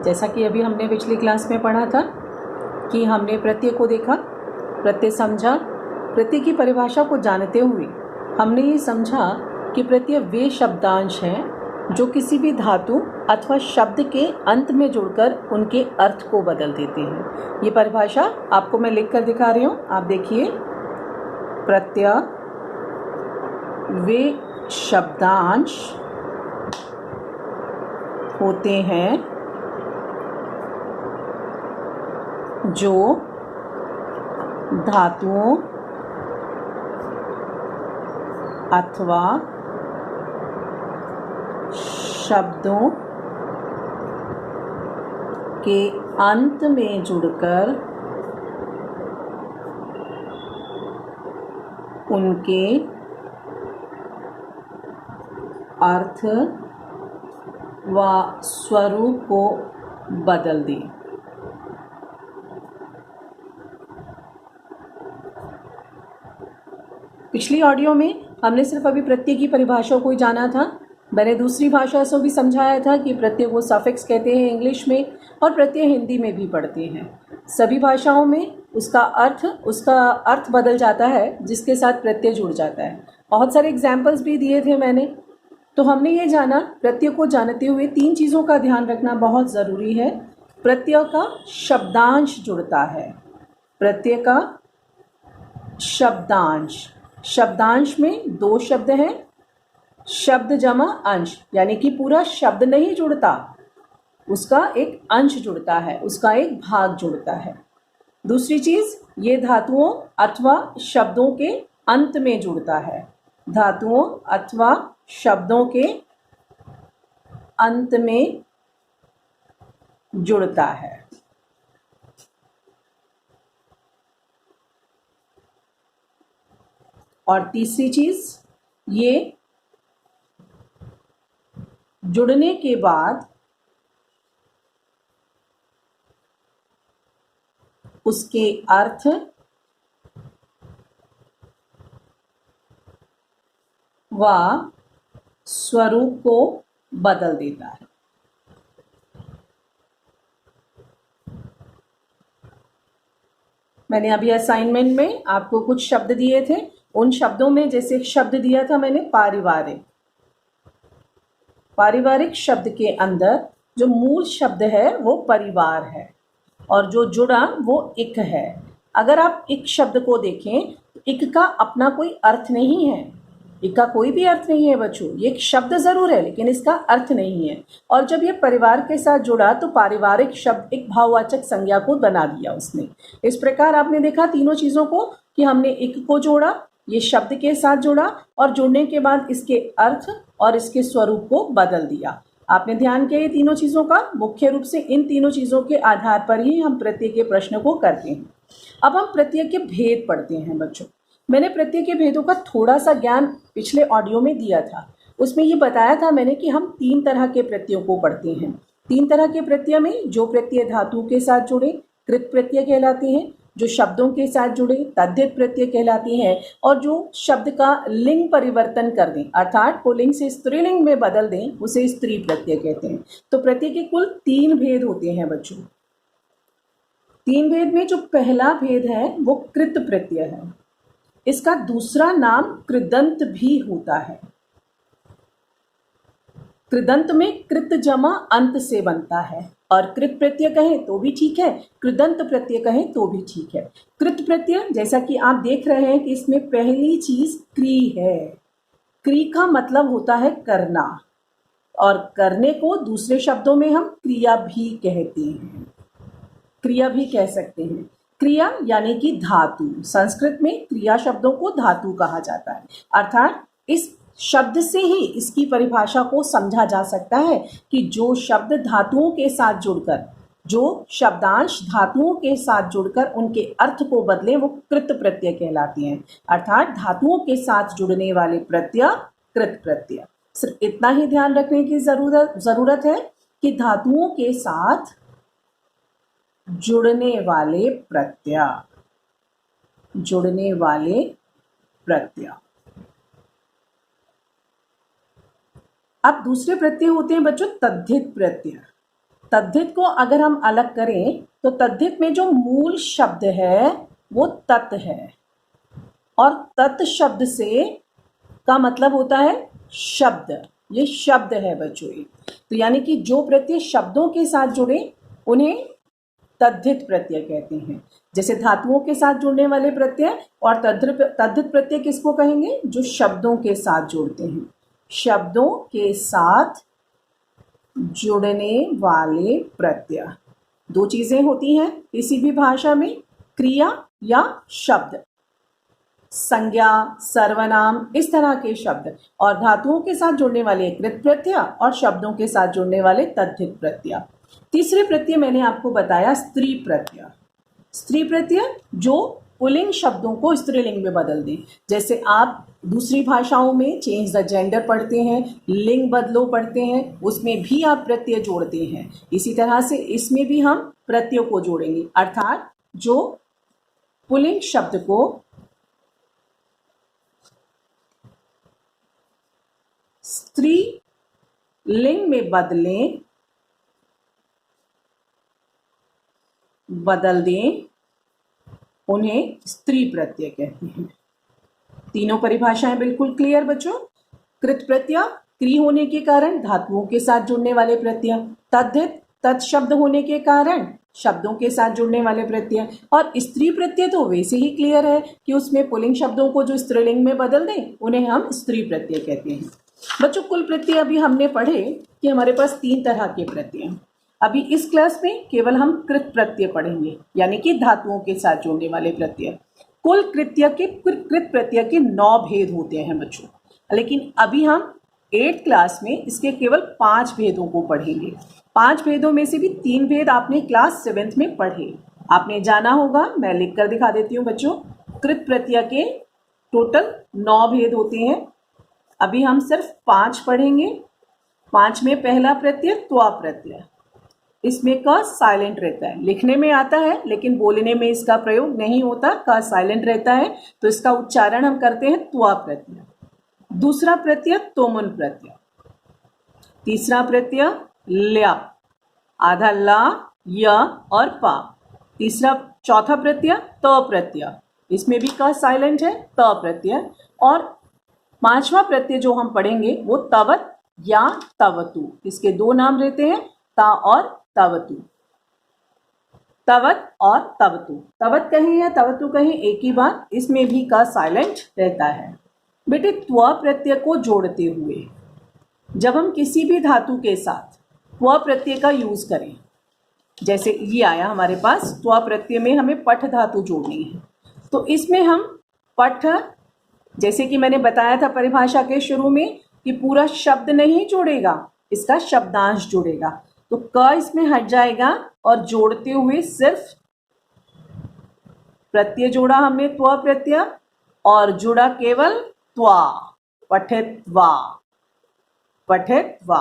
जैसा कि अभी हमने पिछली क्लास में पढ़ा था कि हमने प्रत्यय को देखा, प्रत्यय समझा। प्रत्यय की परिभाषा को जानते हुए हमने ये समझा कि प्रत्यय वे शब्दांश हैं जो किसी भी धातु अथवा शब्द के अंत में जुड़कर उनके अर्थ को बदल देते हैं। ये परिभाषा आपको मैं लिख कर दिखा रही हूँ, आप देखिए। प्रत्यय वे शब्दांश होते हैं जो धातुओं अथवा शब्दों के अंत में जुड़कर उनके अर्थ व स्वरूप को बदल दें। पिछली ऑडियो में हमने सिर्फ अभी प्रत्यय की परिभाषा को ही जाना था। मैंने दूसरी भाषा से भी समझाया था कि प्रत्यय को सफिक्स कहते हैं इंग्लिश में, और प्रत्यय हिंदी में भी पढ़ते हैं। सभी भाषाओं में उसका अर्थ बदल जाता है जिसके साथ प्रत्यय जुड़ जाता है। बहुत सारे एग्जाम्पल्स भी दिए थे मैंने। तो हमने ये जाना, प्रत्यय को जानते हुए 3 चीज़ों का ध्यान रखना बहुत ज़रूरी है। प्रत्यय का शब्दांश जुड़ता है। प्रत्यय का शब्दांश, शब्दांश में 2 शब्द हैं, शब्द जमा अंश, यानी कि पूरा शब्द नहीं जुड़ता, उसका एक अंश जुड़ता है, उसका एक भाग जुड़ता है। दूसरी चीज़, ये धातुओं अथवा शब्दों के अंत में जुड़ता है। धातुओं अथवा शब्दों के अंत में जुड़ता है। और तीसरी चीज, ये जुड़ने के बाद उसके अर्थ व स्वरूप को बदल देता है। मैंने अभी असाइनमेंट में आपको कुछ शब्द दिए थे। उन शब्दों में जैसे एक शब्द दिया था मैंने पारिवारिक। पारिवारिक शब्द के अंदर जो मूल शब्द है वो परिवार है और जो जुड़ा वो इक है। अगर आप इक शब्द को देखें तो इक का अपना कोई अर्थ नहीं है। इक का कोई भी अर्थ नहीं है बच्चों, ये एक शब्द जरूर है लेकिन इसका अर्थ नहीं है। और जब ये परिवार के साथ जुड़ा तो पारिवारिक शब्द एक भाववाचक संज्ञा को बना दिया उसने। इस प्रकार आपने देखा तीनों चीज़ों को कि हमने इक को जोड़ा, ये शब्द के साथ जुड़ा और जुड़ने के बाद इसके अर्थ और इसके स्वरूप को बदल दिया। आपने ध्यान किया ये तीनों चीज़ों का। मुख्य रूप से इन तीनों चीज़ों के आधार पर ही हम प्रत्यय के प्रश्न को करते हैं। अब हम प्रत्यय के भेद पढ़ते हैं बच्चों। मैंने प्रत्यय के भेदों का थोड़ा सा ज्ञान पिछले ऑडियो में दिया था। उसमें ये बताया था मैंने कि हम 3 तरह के प्रत्ययों को पढ़ते हैं। 3 तरह के प्रत्यय में जो प्रत्यय धातु के साथ जुड़े कृत प्रत्यय कहलाते हैं, जो शब्दों के साथ जुड़े तद्धित प्रत्यय कहलाती हैं, और जो शब्द का लिंग परिवर्तन कर दें अर्थात पुल्लिंग से स्त्रीलिंग में बदल दें उसे स्त्री प्रत्यय कहते हैं। तो प्रत्यय के कुल 3 भेद होते हैं बच्चों। 3 भेद में जो पहला भेद है वो कृत प्रत्यय है। इसका दूसरा नाम कृदंत भी होता है। कृदंत में कृत जमा अंत से बनता है, और कृत प्रत्यय कहें तो भी ठीक है, कृदंत प्रत्यय कहें तो भी ठीक है। कृत प्रत्यय जैसा कि आप देख रहे हैं कि इसमें पहली चीज क्री है। क्री का मतलब होता है करना, और करने को दूसरे शब्दों में हम क्रिया भी कहते हैं। क्रिया भी कह सकते हैं। क्रिया यानी कि धातु। संस्कृत में क्रिया शब्दों को धातु कहा जाता है। अर्थात इस शब्द से ही इसकी परिभाषा को समझा जा सकता है कि जो शब्द धातुओं के साथ जुड़कर, जो शब्दांश धातुओं के साथ जुड़कर उनके अर्थ को बदले वो कृत प्रत्यय कहलाती हैं। अर्थात धातुओं के साथ जुड़ने वाले प्रत्यय कृत प्रत्यय। सिर्फ इतना ही ध्यान रखने की जरूरत है कि धातुओं के साथ जुड़ने वाले प्रत्यय। अब दूसरे प्रत्यय होते हैं बच्चों तद्धित प्रत्यय। तद्धित को अगर हम अलग करें तो तद्धित में जो मूल शब्द है वो तत् है, और तत् शब्द से का मतलब होता है शब्द। ये शब्द है बच्चों। तो यानी कि जो प्रत्यय शब्दों के साथ जुड़े उन्हें तद्धित प्रत्यय कहते हैं। जैसे धातुओं के साथ जुड़ने वाले प्रत्यय, और तद्धित प्रत्यय किसको कहेंगे? जो शब्दों के साथ जुड़ते हैं। शब्दों के साथ जुड़ने वाले प्रत्यय। दो चीजें होती हैं किसी भी भाषा में, क्रिया या शब्द, संज्ञा, सर्वनाम, इस तरह के शब्द, और धातुओं के साथ जुड़ने वाले कृत प्रत्यय और शब्दों के साथ जुड़ने वाले तद्धित प्रत्यय। तीसरे प्रत्यय मैंने आपको बताया स्त्री प्रत्यय। स्त्री प्रत्यय जो पुल्लिंग शब्दों को स्त्रीलिंग में बदल दें। जैसे आप दूसरी भाषाओं में चेंज द जेंडर पढ़ते हैं, लिंग बदलो पढ़ते हैं, उसमें भी आप प्रत्यय जोड़ते हैं। इसी तरह से इसमें भी हम प्रत्ययों को जोड़ेंगे, अर्थात जो पुल्लिंग शब्द को स्त्री लिंग में बदल दें, उन्हें स्त्री प्रत्यय कहते हैं। तीनों परिभाषाएं बिल्कुल क्लियर बच्चों। कृत प्रत्यय क्री होने के कारण धातुओं के साथ जुड़ने वाले प्रत्यय, तद्धित तत्शब्द होने के कारण शब्दों के साथ जुड़ने वाले प्रत्यय, और स्त्री प्रत्यय तो वैसे ही क्लियर है कि उसमें पुल्लिंग शब्दों को जो स्त्रीलिंग में बदल दें उन्हें हम स्त्री प्रत्यय कहते हैं। बच्चों कुल प्रत्यय अभी हमने पढ़े कि हमारे पास 3 तरह के प्रत्यय हैं। अभी इस क्लास में केवल हम कृत प्रत्यय पढ़ेंगे, यानी कि धातुओं के साथ जोड़ने वाले प्रत्यय। कुल कृत प्रत्यय के 9 भेद होते हैं बच्चों, लेकिन अभी हम 8th क्लास में इसके केवल 5 भेदों को पढ़ेंगे। 5 भेदों में से भी 3 भेद आपने क्लास 7th में पढ़े, आपने जाना होगा। मैं लिख कर दिखा देती हूँ बच्चों। कृत प्रत्यय के टोटल 9 भेद होते हैं, अभी हम सिर्फ 5 पढ़ेंगे। 5 में पहला प्रत्यय त्वा प्रत्यय। इसमें क साइलेंट रहता है, लिखने में आता है लेकिन बोलने में इसका प्रयोग नहीं होता, क साइलेंट रहता है, तो इसका उच्चारण हम करते हैं त्वा प्रत्यय। दूसरा प्रत्यय तोमुन प्रत्यय। तीसरा प्रत्यय ल्या, आधा ला, य और पा। चौथा प्रत्यय त प्रत्यय, इसमें भी क साइलेंट है, त प्रत्यय। और 5वां प्रत्यय जो हम पढ़ेंगे वो तवत या तवतु। इसके 2 नाम रहते हैं, ता और तवतु। तवत और तवतु, तवत कहें या तवतु कहें एक ही बात, इसमें भी का साइलेंट रहता है। बेटे त्व प्रत्यय को जोड़ते हुए जब हम किसी भी धातु के साथ त्व प्रत्यय का यूज करें, जैसे ये आया हमारे पास, त्व प्रत्यय में हमें पठ धातु जोड़नी है, तो इसमें हम पठ, जैसे कि मैंने बताया था परिभाषा के शुरू में कि पूरा शब्द नहीं जोड़ेगा, इसका शब्दांश जुड़ेगा। तो क इसमें हट जाएगा और जोड़ते हुए सिर्फ प्रत्यय जोड़ा हमने त्व प्रत्यय, और जुड़ा केवल त्वा, पठित्वा, पठित्वा।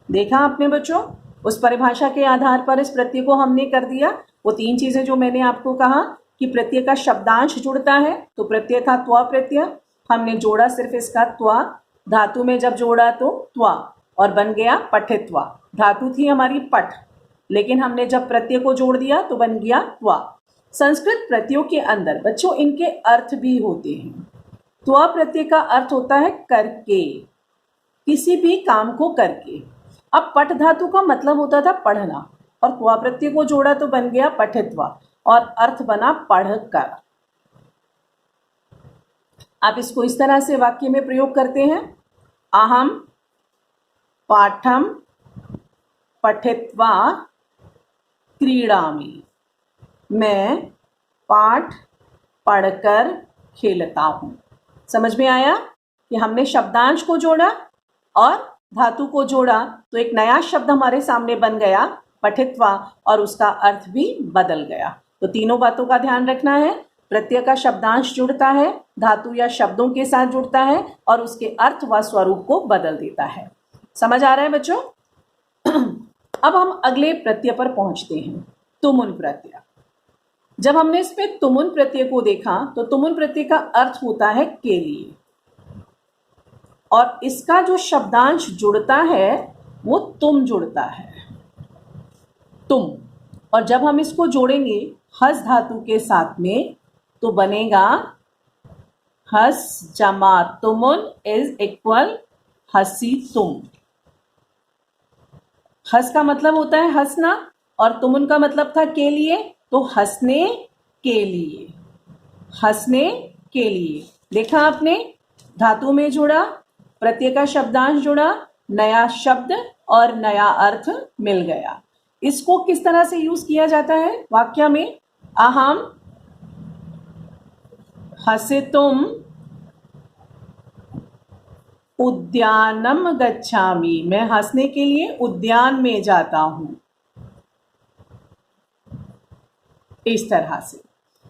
देखा आपने बच्चों, उस परिभाषा के आधार पर इस प्रत्यय को हमने कर दिया। वो 3 चीजें जो मैंने आपको कहा कि प्रत्यय का शब्दांश जुड़ता है, तो प्रत्यय था त्वा प्रत्यय, हमने जोड़ा सिर्फ इसका त्वा, धातु में जब जोड़ा तो त्वा और बन गया पठित्वा। धातु थी हमारी पठ, लेकिन हमने जब प्रत्यय को जोड़ दिया तो बन गया त्वा। संस्कृत प्रत्ययों के अंदर बच्चों इनके अर्थ भी होते हैं। त्वा प्रत्यय का अर्थ होता है करके, किसी भी काम को करके। अब पठ धातु का मतलब होता था पढ़ना, और त्वा प्रत्यय को जोड़ा तो बन गया पठित्वा, और अर्थ बना पढ़ कर। आप इसको इस तरह से वाक्य में प्रयोग करते हैं, अहम पाठम पठित्वा क्रीडामि। मैं पाठ पढ़कर खेलता हूँ। समझ में आया कि हमने शब्दांश को जोड़ा और धातु को जोड़ा, तो एक नया शब्द हमारे सामने बन गया पठित्वा, और उसका अर्थ भी बदल गया। तो तीनों बातों का ध्यान रखना है। प्रत्यय का शब्दांश जुड़ता है, धातु या शब्दों के साथ जुड़ता है, और उसके अर्थ व स्वरूप को बदल देता है। समझ आ रहा है बच्चों? अब हम अगले प्रत्यय पर पहुंचते हैं, तुमुन प्रत्यय। जब हमने इसमें तुमुन प्रत्यय को देखा तो तुमुन प्रत्यय का अर्थ होता है के लिए, और इसका जो शब्दांश जुड़ता है वो तुम जुड़ता है, तुम। और जब हम इसको जोड़ेंगे हस धातु के साथ में तो बनेगा हस जमा तुमुन इज इक्वल हसी तुम। हस का मतलब होता है हंसना और तुमुन का मतलब था के लिए, तो हंसने के लिए, हंसने के लिए। देखा आपने, धातु में जुड़ा, प्रत्यय का शब्दांश जुड़ा, नया शब्द और नया अर्थ मिल गया। इसको किस तरह से यूज किया जाता है वाक्य में? अहम हसितुम उद्यानम गच्छामि, मैं हंसने के लिए उद्यान में जाता हूं। इस तरह से।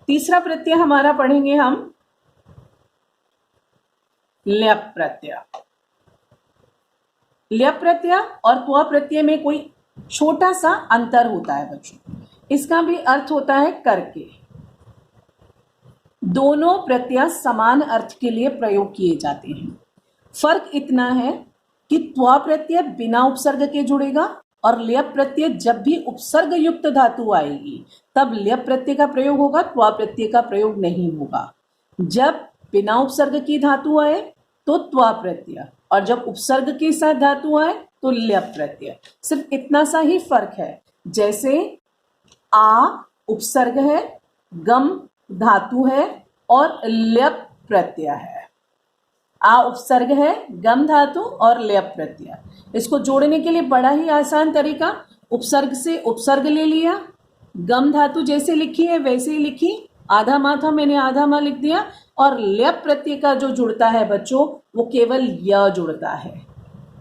तीसरा प्रत्यय हमारा पढ़ेंगे हम ल्यप प्रत्यय। ल्यप प्रत्यय और त्वा प्रत्यय में कोई छोटा सा अंतर होता है बच्चों। इसका भी अर्थ होता है करके। दोनों प्रत्यय समान अर्थ के लिए प्रयोग किए जाते हैं। फर्क इतना है कि त्वा प्रत्यय बिना उपसर्ग के जुड़ेगा और ल्यप प्रत्यय जब भी उपसर्ग युक्त धातु आएगी तब ल्यप प्रत्यय का प्रयोग होगा, त्वा प्रत्यय का प्रयोग नहीं होगा। जब बिना उपसर्ग की धातु आए तो त्वा प्रत्यय और जब उपसर्ग के साथ धातु आए तो ल्यप प्रत्यय। सिर्फ इतना सा ही फर्क है। जैसे आ उपसर्ग है, गम धातु है और ल्यप प्रत्यय है। आ उपसर्ग है, गम धातु और ल्यप प्रत्यय। इसको जोड़ने के लिए बड़ा ही आसान तरीका, उपसर्ग से उपसर्ग ले लिया, गम धातु जैसे लिखी है वैसे ही लिखी, आधा माँ था मैंने आधा माँ लिख दिया, और ल्यप प्रत्यय का जो जुड़ता है बच्चों वो केवल य जुड़ता है।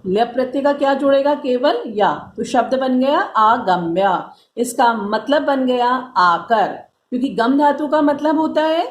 ल्यप प्रत्यय का क्या जुड़ेगा? केवल या। तो शब्द बन गया आगम्य। इसका मतलब बन गया आकर, क्योंकि गम धातु का मतलब होता है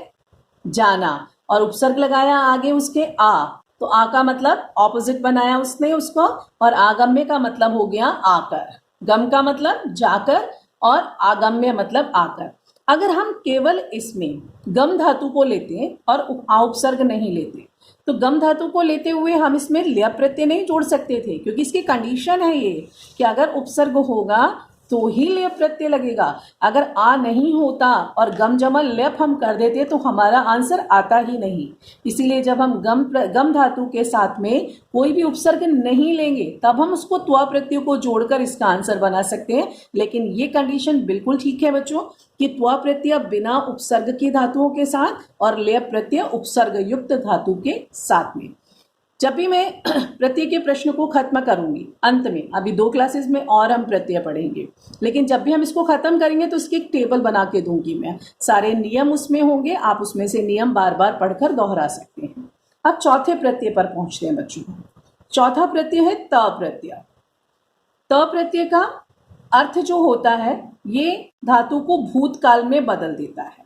जाना और उपसर्ग लगाया आगे उसके आ, तो आ का मतलब ऑपोजिट बनाया उसने उसको, और आगम्य का मतलब हो गया आकर। गम का मतलब जाकर और आगम्य मतलब आकर। अगर हम केवल इसमें गम धातु को लेते और उपसर्ग नहीं लेते तो गम धातु को लेते हुए हम इसमें ल्यप प्रत्यय नहीं जोड़ सकते थे, क्योंकि इसकी कंडीशन है ये कि अगर उपसर्ग होगा तो ही ल्यप प्रत्यय लगेगा। अगर आ नहीं होता और गम जमा ल्यप हम कर देते तो हमारा आंसर आता ही नहीं। इसीलिए जब हम गम धातु के साथ में कोई भी उपसर्ग नहीं लेंगे तब हम उसको त्वा प्रत्यय को जोड़कर इसका आंसर बना सकते हैं। लेकिन ये कंडीशन बिल्कुल ठीक है बच्चों कि त्वा प्रत्यय बिना उपसर्ग की धातुओं के साथ और ल्यप प्रत्यय उपसर्ग युक्त धातु के साथ में। जब भी मैं प्रत्यय के प्रश्न को खत्म करूंगी अंत में, अभी 2 क्लासेस में और हम प्रत्यय पढ़ेंगे, लेकिन जब भी हम इसको खत्म करेंगे तो इसकी एक टेबल बना के दूंगी मैं। सारे नियम उसमें होंगे, आप उसमें से नियम बार बार पढ़कर दोहरा सकते हैं। अब चौथे प्रत्यय पर पहुंचते हैं बच्चों। चौथा प्रत्यय है त प्रत्यय। त प्रत्यय का अर्थ जो होता है ये धातु को भूतकाल में बदल देता है।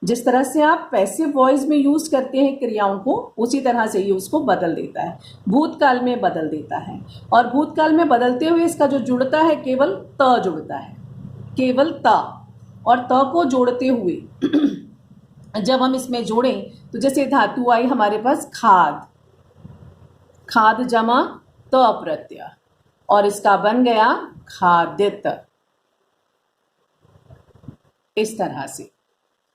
जिस तरह से आप पैसिव वॉइस में यूज करते हैं क्रियाओं को, उसी तरह से ये उसको बदल देता है, भूतकाल में बदल देता है। और भूतकाल में बदलते हुए इसका जो जुड़ता है केवल त जुड़ता है, केवल त। और त को जोड़ते हुए जब हम इसमें जोड़ें तो जैसे धातु आई हमारे पास खाद, खाद जमा त प्रत्यय और इसका बन गया खादित। इस तरह से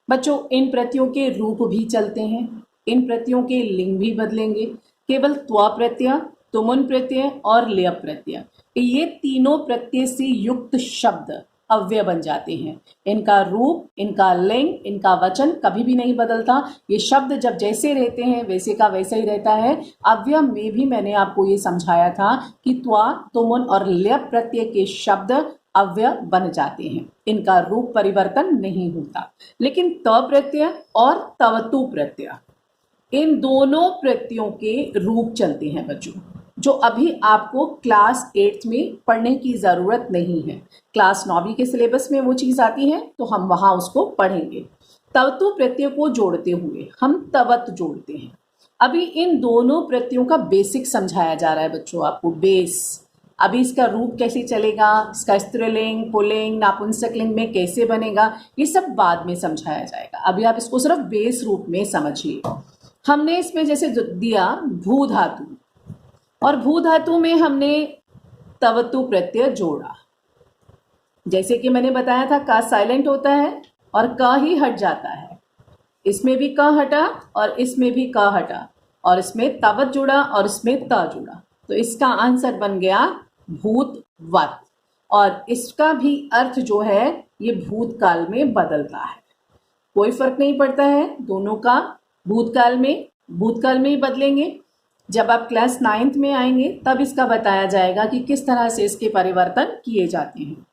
बच्चों इन प्रत्ययों के रूप भी चलते हैं, इन प्रत्ययों के लिंग भी बदलेंगे। केवल त्वा प्रत्यय, तुमुन प्रत्यय और ल्यप प्रत्यय, ये तीनों प्रत्यय से युक्त शब्द अव्यय बन जाते हैं। इनका रूप, इनका लिंग, इनका वचन कभी भी नहीं बदलता। ये शब्द जब जैसे रहते हैं वैसे का वैसा ही रहता है। अव्यय में भी मैंने आपको ये समझाया था कि त्वा, तुमुन और ल्यप प्रत्यय के शब्द अव्यय बन जाते हैं, इनका रूप परिवर्तन नहीं होता। लेकिन त प्रत्यय और तवतु प्रत्यय, इन दोनों प्रत्ययों के रूप चलते हैं बच्चों, जो अभी आपको क्लास 8th में पढ़ने की जरूरत नहीं है। क्लास 9वीं के सिलेबस में वो चीज आती है तो हम वहां उसको पढ़ेंगे। तवतु प्रत्यय को जोड़ते हुए हम तवत जोड़ते हैं। अभी इन दोनों प्रत्ययों का बेसिक समझाया जा रहा है बच्चों आपको, बेस। अभी इसका रूप कैसे चलेगा, इसका स्त्रीलिंग, पुल्लिंग, नापुंसक लिंग में कैसे बनेगा, ये सब बाद में समझाया जाएगा। अभी आप इसको सिर्फ बेस रूप में समझिए। हमने इसमें जैसे दिया भू धातु, और भू धातु में हमने तवतु प्रत्यय जोड़ा। जैसे कि मैंने बताया था का साइलेंट होता है और का ही हट जाता है। इसमें भी का हटा और इसमें भी का हटा और इसमें तवत जुड़ा और इसमें त जुड़ा, तो इसका आंसर बन गया भूतवत। और इसका भी अर्थ जो है ये भूतकाल में बदलता है, कोई फर्क नहीं पड़ता है दोनों का, भूतकाल में ही बदलेंगे। जब आप क्लास 9th में आएंगे तब इसका बताया जाएगा कि किस तरह से इसके परिवर्तन किए जाते हैं।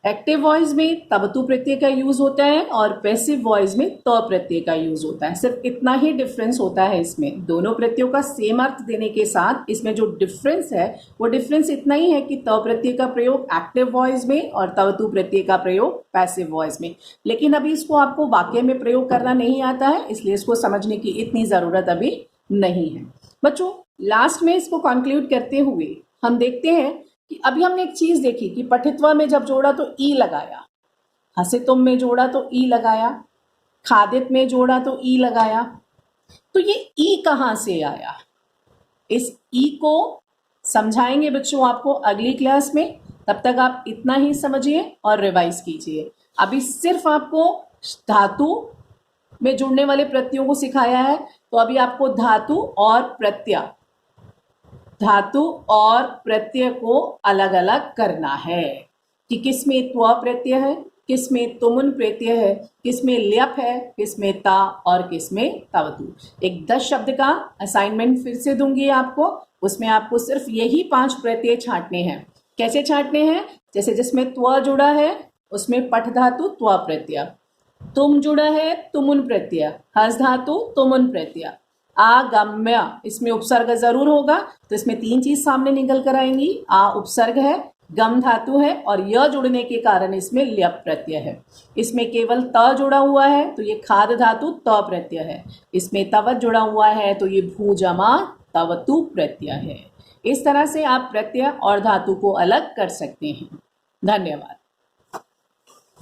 एक्टिव वॉइस में तवतु प्रत्यय का यूज होता है और पैसिव वॉइस में त प्रत्यय का यूज होता है। सिर्फ इतना ही डिफरेंस होता है इसमें, दोनों प्रत्ययों का सेम अर्थ देने के साथ इसमें जो डिफरेंस है वो डिफरेंस इतना ही है कि त प्रत्यय का प्रयोग एक्टिव वॉइस में और तवतु प्रत्यय का प्रयोग पैसिव वॉइस में। लेकिन अभी इसको आपको वाक्य में प्रयोग करना नहीं आता है, इसलिए इसको समझने की इतनी ज़रूरत अभी नहीं है। बच्चों, लास्ट में इसको कंक्लूड करते हुए हम देखते हैं कि अभी हमने एक चीज देखी कि पठित्वा में जब जोड़ा तो ई लगाया, हसितुम में जोड़ा तो ई लगाया, खादित में जोड़ा तो ई लगाया। तो ये ई कहाँ से आया, इस ई को समझाएंगे बच्चों आपको अगली क्लास में। तब तक आप इतना ही समझिए और रिवाइज कीजिए। अभी सिर्फ आपको धातु में जुड़ने वाले प्रत्ययों को सिखाया है, तो अभी आपको धातु और प्रत्यय को अलग अलग करना है कि किस में त्व प्रत्यय है, किस में तुमुन प्रत्यय है, किस में ल्यप है, किस में ता और किस में तवतु। एक 10 शब्द का असाइनमेंट फिर से दूंगी आपको, उसमें आपको सिर्फ यही 5 प्रत्यय छांटने हैं। कैसे छांटने हैं? जैसे जिसमें त्व जुड़ा है उसमें पठ धातु त्व प्रत्यय, तुम जुड़ा है तुमुन प्रत्यय, हस धातु तुमुन प्रत्यय, आगम्य इसमें उपसर्ग जरूर होगा, तो इसमें 3 चीज सामने निकल कर आएंगी। आ उपसर्ग है, गम धातु है और य जुड़ने के कारण इसमें ल्यप प्रत्यय है। इसमें केवल त जुड़ा हुआ है तो ये खाद धातु त प्रत्यय है। इसमें तवत जुड़ा हुआ है तो ये भूजमा तवतु प्रत्यय है। इस तरह से आप प्रत्यय और धातु को अलग कर सकते हैं। धन्यवाद।